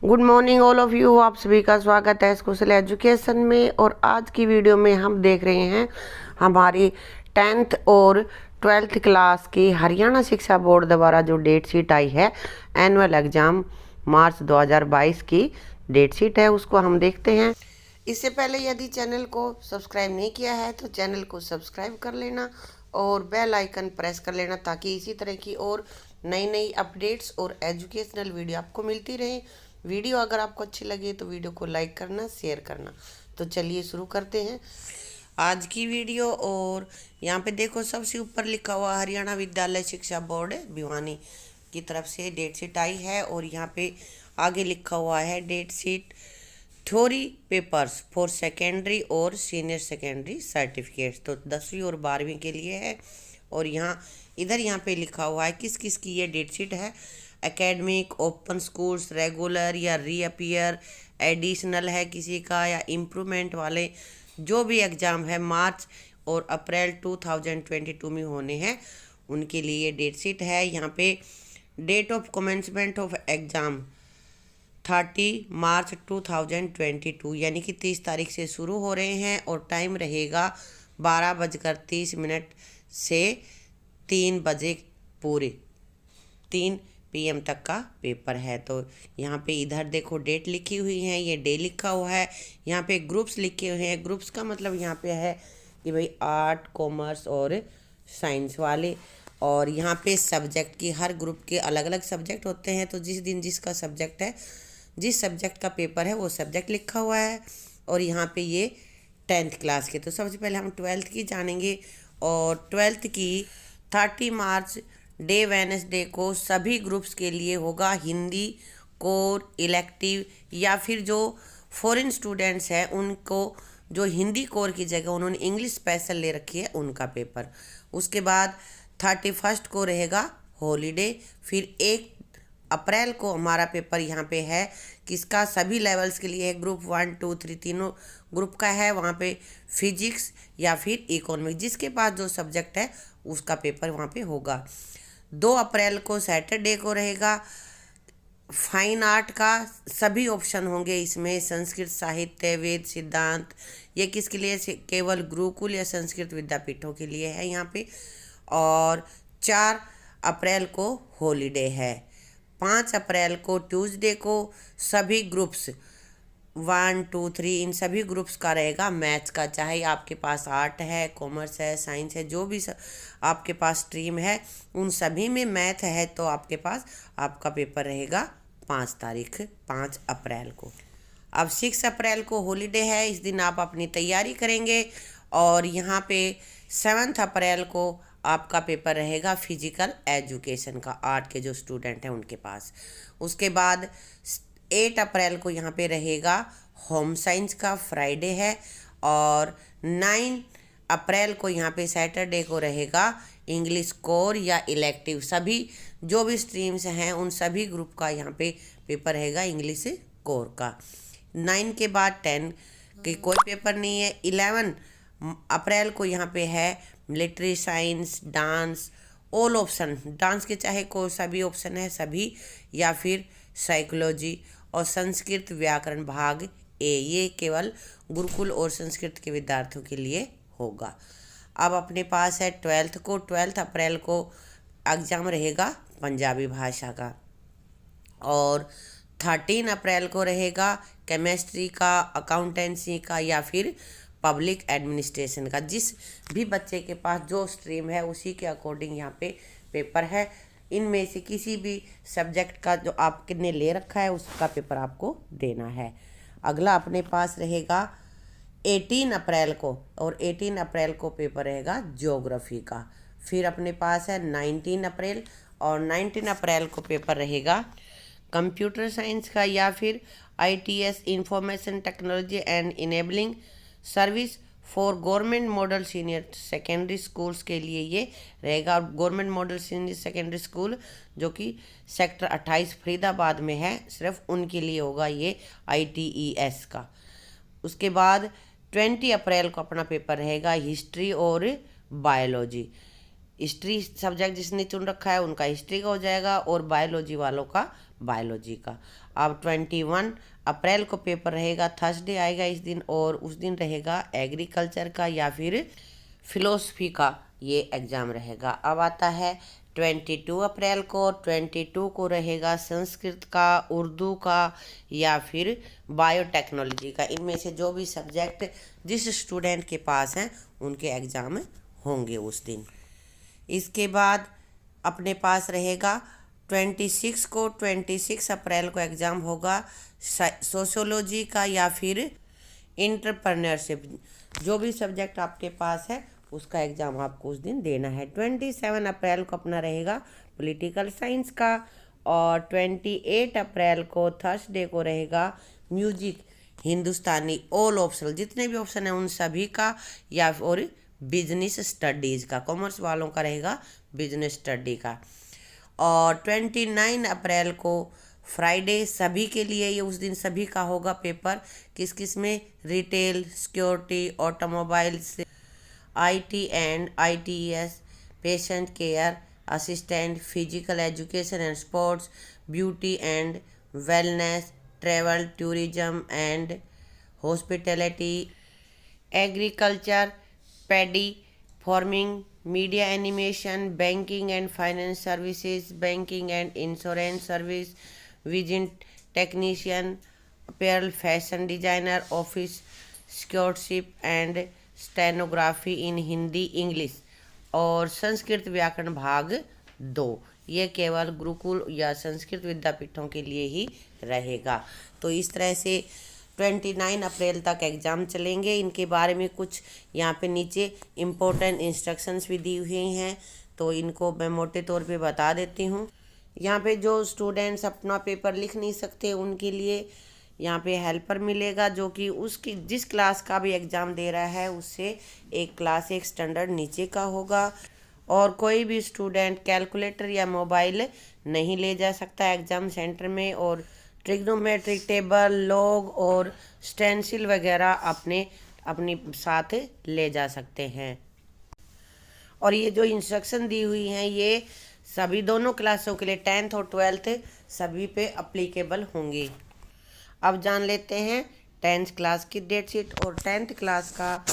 Good morning all of you. आप सभी का स्वागत है कुशल एजुकेशन में। और आज की वीडियो में हम देख रहे हैं हमारी 10th और 12th क्लास की हरियाणा शिक्षा बोर्ड द्वारा जो डेट शीट आई है एनुअल एग्ज़ाम मार्च 2022 की डेट शीट है, उसको हम देखते हैं। इससे पहले यदि चैनल को सब्सक्राइब नहीं किया है तो चैनल को सब्सक्राइब कर लेना और बेल आइकन प्रेस कर लेना ताकि इसी तरह की और नई नई अपडेट्स और एजुकेशनल वीडियो आपको मिलती रहे। वीडियो अगर आपको अच्छी लगे तो वीडियो को लाइक करना, शेयर करना। तो चलिए शुरू करते हैं आज की वीडियो। और यहाँ पे देखो सबसे ऊपर लिखा हुआ हरियाणा विद्यालय शिक्षा बोर्ड भिवानी की तरफ से डेट शीट आई है। और यहाँ पे आगे लिखा हुआ है date sheet theory papers for secondary और सीनियर सेकेंडरी सर्टिफिकेट्स। तो 10वीं और 12वीं के लिए है। और यहाँ पे लिखा हुआ है किस किस की ये डेट शीट है। एकेडमिक, ओपन स्कूल्स, रेगुलर या रीअपियर, एडिशनल है किसी का, या इम्प्रूवमेंट वाले जो भी एग्ज़ाम है मार्च और अप्रैल 2022 में होने हैं उनके लिए डेट शीट है। यहाँ पे date of commencement of exam 30 March 2022 यानी कि 30 तारीख से शुरू हो रहे हैं। और टाइम रहेगा 12:30 से 3 बजे, पूरे 3 PM तक का पेपर है। तो यहाँ पे इधर देखो डेट लिखी हुई है, ये डे लिखा हुआ है। यहाँ पे ग्रुप्स लिखे हुए हैं। ग्रुप्स का मतलब यहाँ पे है कि भाई आर्ट, कॉमर्स और साइंस वाले। और यहाँ पे सब्जेक्ट की हर ग्रुप के अलग अलग सब्जेक्ट होते हैं। तो जिस दिन जिसका सब्जेक्ट है, जिस सब्जेक्ट का पेपर है वो सब्जेक्ट लिखा हुआ है। और यहाँ पे ये 10th क्लास के। तो सबसे पहले हम 12th की जानेंगे। और 12th की 30 मार्च डे वेडनेसडे को सभी ग्रुप्स के लिए होगा हिंदी कोर इलेक्टिव, या फिर जो फॉरेन स्टूडेंट्स हैं उनको जो हिंदी कोर की जगह उन्होंने इंग्लिश स्पेशल ले रखी है उनका पेपर। उसके बाद 31 को रहेगा हॉलीडे। फिर 1 अप्रैल को हमारा पेपर यहाँ पे है किसका, सभी लेवल्स के लिए है। ग्रुप 1, 2, 3 तीनों ग्रुप का है। वहाँ पे फिजिक्स या फिर इकोनॉमिक्स, जिसके पास जो सब्जेक्ट है उसका पेपर वहाँ पे होगा। 2 अप्रैल को सैटरडे को रहेगा फाइन आर्ट का। सभी ऑप्शन होंगे इसमें, संस्कृत साहित्य, वेद सिद्धांत। ये किसके लिए, केवल गुरुकुल या संस्कृत विद्यापीठों के लिए है यहाँ पे। और 4 अप्रैल को हॉलीडे है। 5 अप्रैल को ट्यूसडे को सभी ग्रुप्स 1, 2, 3 इन सभी ग्रुप्स का रहेगा मैथ्स का। चाहे आपके पास आर्ट है, कॉमर्स है, साइंस है, जो भी आपके पास स्ट्रीम है उन सभी में मैथ है तो आपके पास आपका पेपर रहेगा 5 अप्रैल को। अब 6 अप्रैल को हॉलीडे है, इस दिन आप अपनी तैयारी करेंगे। और यहाँ पे 7 अप्रैल को आपका पेपर रहेगा फिजिकल एजुकेशन का, आर्ट के जो स्टूडेंट हैं उनके पास। उसके बाद 8 अप्रैल को यहाँ पे रहेगा होम साइंस का, फ्राइडे है। और 9 अप्रैल को यहाँ पे सैटरडे को रहेगा इंग्लिश कोर या इलेक्टिव। सभी जो भी स्ट्रीम्स हैं उन सभी ग्रुप का यहाँ पे पेपर रहेगा इंग्लिश कोर का। 9 के बाद 10 के कोई पेपर नहीं है। 11 अप्रैल को यहाँ पे है military science, dance, all option. Dance के चाहे कोई सा भी ऑप्शन है सभी, या फिर साइकोलॉजी और संस्कृत व्याकरण भाग ए, ये केवल गुरुकुल और संस्कृत के विद्यार्थियों के लिए होगा। अब अपने पास है 12th को। 12 अप्रैल को एग्ज़ाम रहेगा पंजाबी भाषा का। और 13 अप्रैल को रहेगा केमिस्ट्री का, अकाउंटेंसी का, या फिर पब्लिक एडमिनिस्ट्रेशन का। जिस भी बच्चे के पास जो स्ट्रीम है उसी के अकॉर्डिंग यहाँ पे पेपर है। इनमें से किसी भी सब्जेक्ट का जो आपने ले रखा है उसका पेपर आपको देना है। अगला अपने पास रहेगा 18 अप्रैल को। और 18 अप्रैल को पेपर रहेगा ज्योग्राफी का। फिर अपने पास है 19 अप्रैल। और 19 अप्रैल को पेपर रहेगा कंप्यूटर साइंस का, या फिर ITS information technology and enabling service for government model senior secondary schools के लिए ये रहेगा। Government model senior secondary school जो कि सेक्टर 28 फरीदाबाद में है, सिर्फ उनके लिए होगा ये ITES का। उसके बाद 20 अप्रैल को अपना पेपर रहेगा हिस्ट्री और बायोलॉजी। हिस्ट्री सब्जेक्ट जिसने चुन रखा है उनका हिस्ट्री का हो जाएगा और बायोलॉजी वालों का बायोलॉजी का। अब 21 अप्रैल को पेपर रहेगा, थर्सडे आएगा इस दिन, और उस दिन रहेगा एग्रीकल्चर का या फिर फिलोसफी का ये एग्ज़ाम रहेगा। अब आता है 22 अप्रैल को, 22 को रहेगा संस्कृत का, उर्दू का या फिर बायोटेक्नोलॉजी का। इनमें से जो भी सब्जेक्ट जिस स्टूडेंट के पास हैं उनके एग्ज़ाम होंगे उस दिन। इसके बाद अपने पास रहेगा 26 अप्रैल को एग्ज़ाम होगा सोशियोलॉजी का या फिर इंटरप्रेन्योरशिप। जो भी सब्जेक्ट आपके पास है उसका एग्ज़ाम आपको उस दिन देना है। 27 अप्रैल को अपना रहेगा पॉलिटिकल साइंस का, और 28 अप्रैल को थर्सडे को रहेगा म्यूजिक, हिंदुस्तानी, ऑल ऑप्शनल, जितने भी ऑप्शन हैं उन सभी का, या और बिजनेस स्टडीज़ का, कॉमर्स वालों का रहेगा बिजनेस स्टडी का। और 29 अप्रैल को फ्राइडे सभी के लिए, ये उस दिन सभी का होगा पेपर। किस किस में? Retail, security, automobiles, IT and ITES, patient care assistant, physical education and sports, beauty and wellness, travel tourism and hospitality, agriculture, paddy farming, media animation, banking and finance services, banking and insurance service, visit technician, apparel fashion designer, office secretaryship and stenography in Hindi English, और संस्कृत व्याकरण भाग 2। ये केवल गुरुकुल या संस्कृत विद्यापीठों के लिए ही रहेगा। तो इस तरह से 29 अप्रैल तक एग्ज़ाम चलेंगे। इनके बारे में कुछ यहाँ पे नीचे इम्पोर्टेंट इंस्ट्रक्शंस भी दी हुई हैं, तो इनको मैं मोटे तौर पे बता देती हूँ। यहाँ पे जो स्टूडेंट्स अपना पेपर लिख नहीं सकते उनके लिए यहाँ पे हेल्पर मिलेगा, जो कि उसकी जिस क्लास का भी एग्ज़ाम दे रहा है उससे एक क्लास एक स्टैंडर्ड नीचे का होगा। और कोई भी स्टूडेंट कैलकुलेटर या मोबाइल नहीं ले जा सकता एग्ज़ाम सेंटर में, और ट्रिग्नोमेट्रिक टेबल, लॉग और स्टेंसिल वगैरह अपनी साथ ले जा सकते हैं। और ये जो इंस्ट्रक्शन दी हुई हैं ये सभी दोनों क्लासों के लिए 10th और 12th सभी पे अप्लीकेबल होंगी। अब जान लेते हैं 10th क्लास की डेट शीट। और 10th क्लास का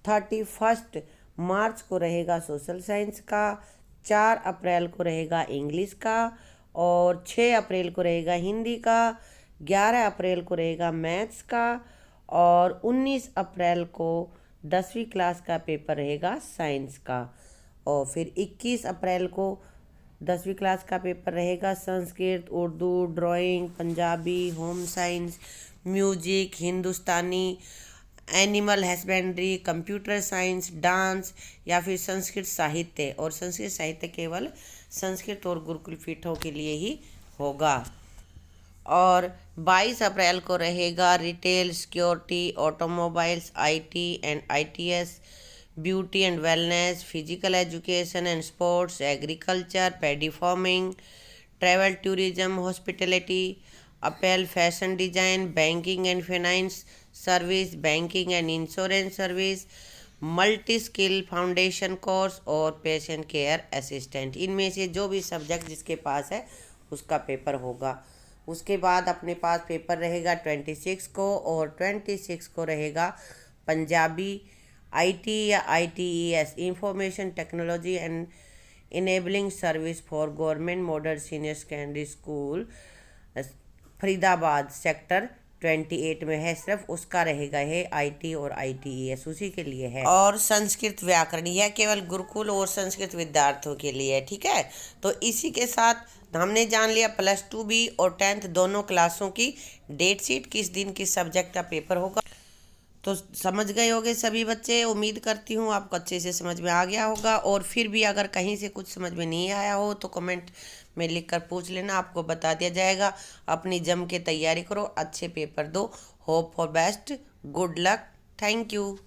31 मार्च को रहेगा सोशल साइंस का, 4 अप्रैल को रहेगा इंग्लिश का, और 6 अप्रैल को रहेगा हिंदी का, 11 अप्रैल को रहेगा मैथ्स का, और 19 अप्रैल को 10वीं क्लास का पेपर रहेगा साइंस का। और फिर 21 अप्रैल को 10वीं क्लास का पेपर रहेगा Sanskrit, Urdu, drawing, Punjabi, home science, music, Hindustani, animal husbandry, computer science, dance या फिर संस्कृत साहित्य। और संस्कृत साहित्य केवल संस्कृत और गुरुकुल पीठों के लिए ही होगा। और 22 अप्रैल को रहेगा retail, security, automobiles, IT and ITS, beauty and wellness, physical education and sports, agriculture, paddy farming, travel tourism, hospitality, apparel fashion design, banking and finance service, banking and insurance service, multi skill foundation course और patient care assistant. इनमें से जो भी subject जिसके पास है उसका paper होगा। उसके बाद अपने पास पेपर रहेगा 26 को, और 26 को रहेगा पंजाबी, IT या ITES, information technology and enabling service for government model senior secondary school Faridabad sector 28 में है। सिर्फ उसका रहेगा है IT और ITES उसी के लिए है। और संस्कृत व्याकरण यह केवल गुरुकुल और संस्कृत विद्यार्थियों के लिए है। ठीक है, तो इसी के साथ हमने जान लिया +2 B और 10th दोनों क्लासों की डेट शीट, किस दिन किस सब्जेक्ट का पेपर होगा। तो समझ गए होंगे सभी बच्चे। उम्मीद करती हूँ आपको अच्छे से समझ में आ गया होगा। और फिर भी अगर कहीं से कुछ समझ में नहीं आया हो तो कमेंट में लिखकर पूछ लेना, आपको बता दिया जाएगा। अपनी जम के तैयारी करो, अच्छे पेपर दो। Hope for best, good luck, thank you.